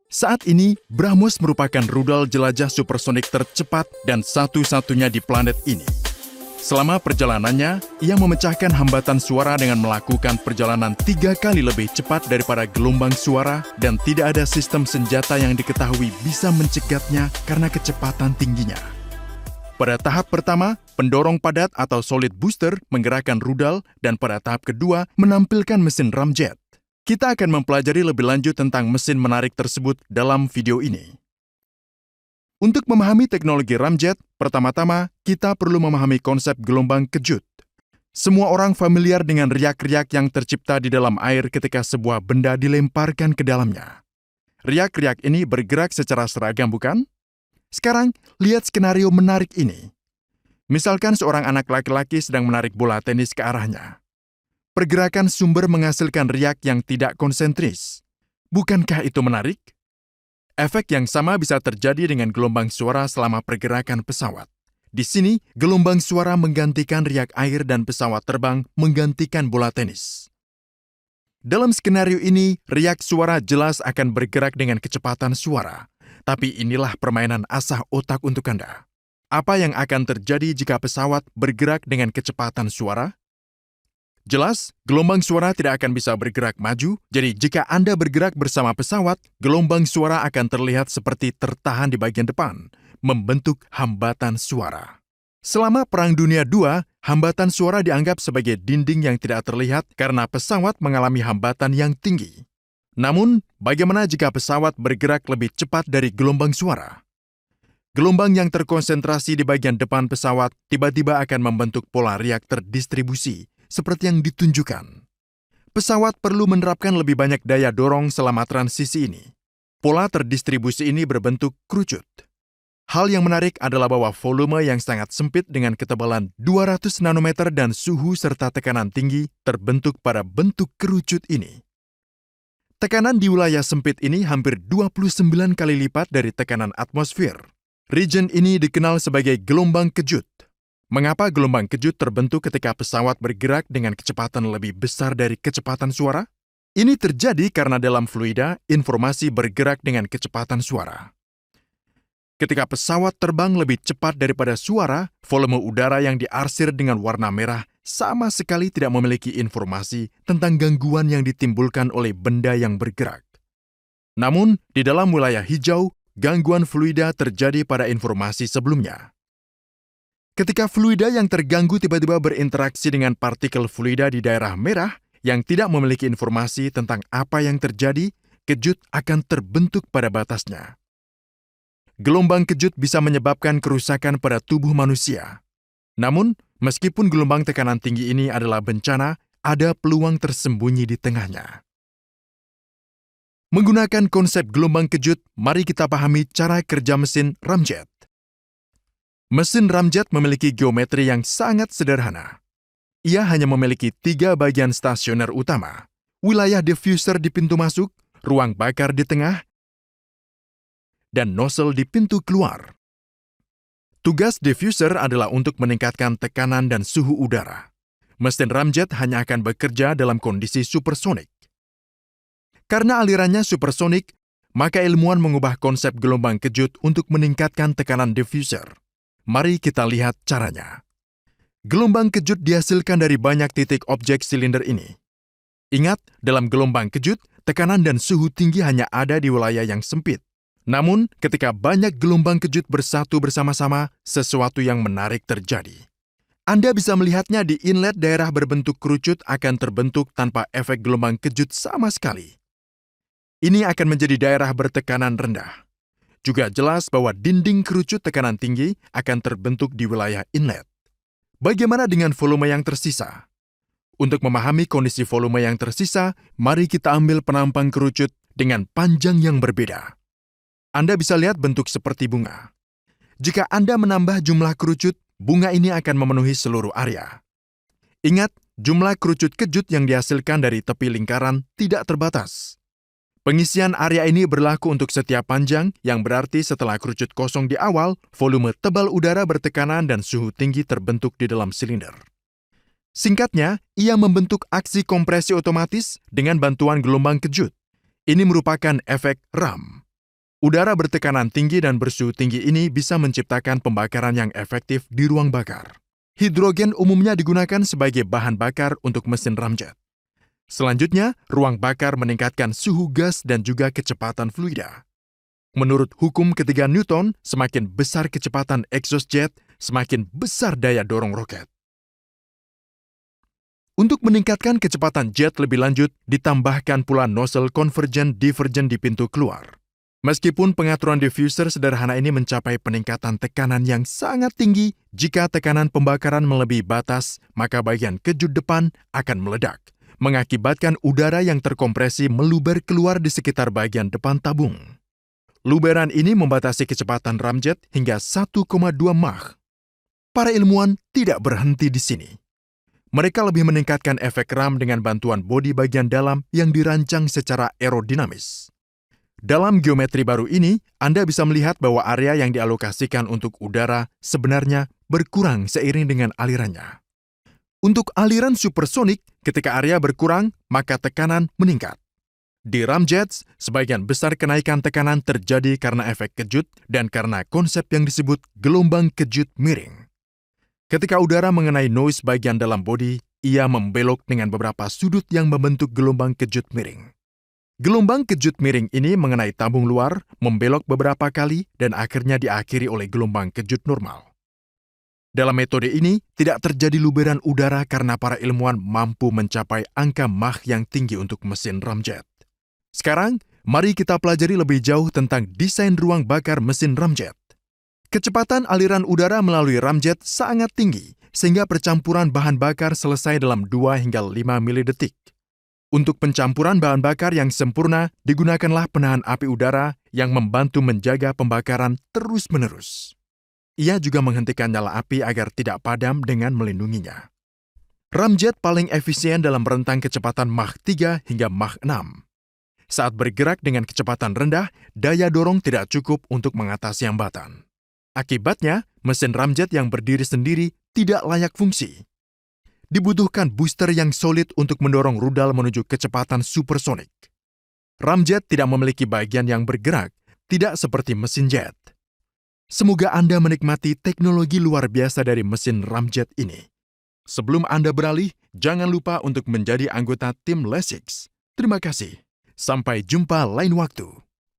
Saat ini, BrahMos merupakan rudal jelajah supersonik tercepat dan satu-satunya di planet ini. Selama perjalanannya, ia memecahkan hambatan suara dengan melakukan perjalanan 3 kali lebih cepat daripada gelombang suara dan tidak ada sistem senjata yang diketahui bisa mencegatnya karena kecepatan tingginya. Pada tahap pertama, pendorong padat atau solid booster menggerakkan rudal dan pada tahap kedua menampilkan mesin ramjet. Kita akan mempelajari lebih lanjut tentang mesin menarik tersebut dalam video ini. Untuk memahami teknologi ramjet, pertama-tama kita perlu memahami konsep gelombang kejut. Semua orang familiar dengan riak-riak yang tercipta di dalam air ketika sebuah benda dilemparkan ke dalamnya. Riak-riak ini bergerak secara seragam, bukan? Sekarang, lihat skenario menarik ini. Misalkan seorang anak laki-laki sedang menarik bola tenis ke arahnya. Pergerakan sumber menghasilkan riak yang tidak konsentris. Bukankah itu menarik? Efek yang sama bisa terjadi dengan gelombang suara selama pergerakan pesawat. Di sini, gelombang suara menggantikan riak air dan pesawat terbang menggantikan bola tenis. Dalam skenario ini, riak suara jelas akan bergerak dengan kecepatan suara. Tapi inilah permainan asah otak untuk Anda. Apa yang akan terjadi jika pesawat bergerak dengan kecepatan suara? Jelas, gelombang suara tidak akan bisa bergerak maju, jadi jika Anda bergerak bersama pesawat, gelombang suara akan terlihat seperti tertahan di bagian depan, membentuk hambatan suara. Selama Perang Dunia II, hambatan suara dianggap sebagai dinding yang tidak terlihat karena pesawat mengalami hambatan yang tinggi. Namun, bagaimana jika pesawat bergerak lebih cepat dari gelombang suara? Gelombang yang terkonsentrasi di bagian depan pesawat tiba-tiba akan membentuk pola riak terdistribusi, seperti yang ditunjukkan. Pesawat perlu menerapkan lebih banyak daya dorong selama transisi ini. Pola terdistribusi ini berbentuk kerucut. Hal yang menarik adalah bahwa volume yang sangat sempit dengan ketebalan 200 nanometer dan suhu serta tekanan tinggi terbentuk pada bentuk kerucut ini. Tekanan di wilayah sempit ini hampir 29 kali lipat dari tekanan atmosfer. Region ini dikenal sebagai gelombang kejut. Mengapa gelombang kejut terbentuk ketika pesawat bergerak dengan kecepatan lebih besar dari kecepatan suara? Ini terjadi karena dalam fluida, informasi bergerak dengan kecepatan suara. Ketika pesawat terbang lebih cepat daripada suara, volume udara yang diarsir dengan warna merah sama sekali tidak memiliki informasi tentang gangguan yang ditimbulkan oleh benda yang bergerak. Namun, di dalam wilayah hijau, gangguan fluida terjadi pada informasi sebelumnya. Ketika fluida yang terganggu tiba-tiba berinteraksi dengan partikel fluida di daerah merah yang tidak memiliki informasi tentang apa yang terjadi, kejut akan terbentuk pada batasnya. Gelombang kejut bisa menyebabkan kerusakan pada tubuh manusia. Namun, meskipun gelombang tekanan tinggi ini adalah bencana, ada peluang tersembunyi di tengahnya. Menggunakan konsep gelombang kejut, mari kita pahami cara kerja mesin ramjet. Mesin ramjet memiliki geometri yang sangat sederhana. Ia hanya memiliki 3 bagian stasioner utama, wilayah diffuser di pintu masuk, ruang bakar di tengah, dan nozzle di pintu keluar. Tugas diffuser adalah untuk meningkatkan tekanan dan suhu udara. Mesin ramjet hanya akan bekerja dalam kondisi supersonik. Karena alirannya supersonik, maka ilmuwan mengubah konsep gelombang kejut untuk meningkatkan tekanan diffuser. Mari kita lihat caranya. Gelombang kejut dihasilkan dari banyak titik objek silinder ini. Ingat, dalam gelombang kejut, tekanan dan suhu tinggi hanya ada di wilayah yang sempit. Namun, ketika banyak gelombang kejut bersatu bersama-sama, sesuatu yang menarik terjadi. Anda bisa melihatnya di inlet daerah berbentuk kerucut akan terbentuk tanpa efek gelombang kejut sama sekali. Ini akan menjadi daerah bertekanan rendah. Juga jelas bahwa dinding kerucut tekanan tinggi akan terbentuk di wilayah inlet. Bagaimana dengan volume yang tersisa? Untuk memahami kondisi volume yang tersisa, mari kita ambil penampang kerucut dengan panjang yang berbeda. Anda bisa lihat bentuk seperti bunga. Jika Anda menambah jumlah kerucut, bunga ini akan memenuhi seluruh area. Ingat, jumlah kerucut kejut yang dihasilkan dari tepi lingkaran tidak terbatas. Pengisian area ini berlaku untuk setiap panjang, yang berarti setelah kerucut kosong di awal, volume tebal udara bertekanan dan suhu tinggi terbentuk di dalam silinder. Singkatnya, ia membentuk aksi kompresi otomatis dengan bantuan gelombang kejut. Ini merupakan efek RAM. Udara bertekanan tinggi dan bersuhu tinggi ini bisa menciptakan pembakaran yang efektif di ruang bakar. Hidrogen umumnya digunakan sebagai bahan bakar untuk mesin ramjet. Selanjutnya, ruang bakar meningkatkan suhu gas dan juga kecepatan fluida. Menurut hukum ketiga Newton, semakin besar kecepatan exhaust jet, semakin besar daya dorong roket. Untuk meningkatkan kecepatan jet lebih lanjut, ditambahkan pula nozzle convergent-divergent di pintu keluar. Meskipun pengaturan diffuser sederhana ini mencapai peningkatan tekanan yang sangat tinggi, jika tekanan pembakaran melebihi batas, maka bagian kejut depan akan meledak, mengakibatkan udara yang terkompresi meluber keluar di sekitar bagian depan tabung. Luberan ini membatasi kecepatan ramjet hingga 1,2 Mach. Para ilmuwan tidak berhenti di sini. Mereka lebih meningkatkan efek ram dengan bantuan bodi bagian dalam yang dirancang secara aerodinamis. Dalam geometri baru ini, Anda bisa melihat bahwa area yang dialokasikan untuk udara sebenarnya berkurang seiring dengan alirannya. Untuk aliran supersonik, ketika area berkurang, maka tekanan meningkat. Di ramjets, sebagian besar kenaikan tekanan terjadi karena efek kejut dan karena konsep yang disebut gelombang kejut miring. Ketika udara mengenai noise bagian dalam bodi, ia membelok dengan beberapa sudut yang membentuk gelombang kejut miring. Gelombang kejut miring ini mengenai tabung luar, membelok beberapa kali, dan akhirnya diakhiri oleh gelombang kejut normal. Dalam metode ini, tidak terjadi luberan udara karena para ilmuwan mampu mencapai angka Mach yang tinggi untuk mesin ramjet. Sekarang, mari kita pelajari lebih jauh tentang desain ruang bakar mesin ramjet. Kecepatan aliran udara melalui ramjet sangat tinggi, sehingga percampuran bahan bakar selesai dalam 2 hingga 5 milidetik. Untuk pencampuran bahan bakar yang sempurna, digunakanlah penahan api udara yang membantu menjaga pembakaran terus-menerus. Ia juga menghentikan nyala api agar tidak padam dengan melindunginya. Ramjet paling efisien dalam rentang kecepatan Mach 3 hingga Mach 6. Saat bergerak dengan kecepatan rendah, daya dorong tidak cukup untuk mengatasi hambatan. Akibatnya, mesin ramjet yang berdiri sendiri tidak layak fungsi. Dibutuhkan booster yang solid untuk mendorong rudal menuju kecepatan supersonik. Ramjet tidak memiliki bagian yang bergerak, tidak seperti mesin jet. Semoga Anda menikmati teknologi luar biasa dari mesin ramjet ini. Sebelum Anda beralih, jangan lupa untuk menjadi anggota tim Lessix. Terima kasih. Sampai jumpa lain waktu.